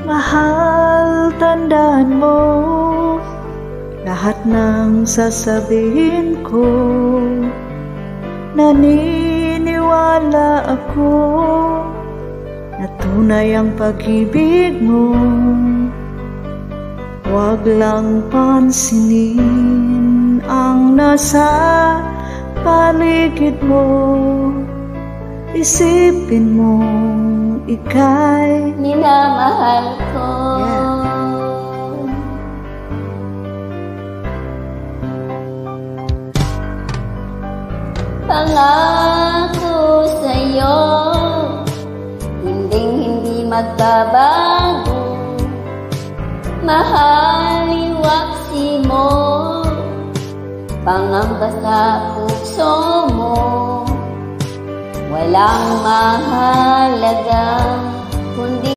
Mahal, tandaan mo lahat ng sasabihin ko. Naniniwala ako na tunay ang pag-ibig mo. Huwag lang pansinin ang nasa paligid mo. Isipin mo ika'y minamahal ko. Pangako sa'yo, hindi magbabago. Mahal iwaksi mo, pangamba sa puso mo. Walang mahalagang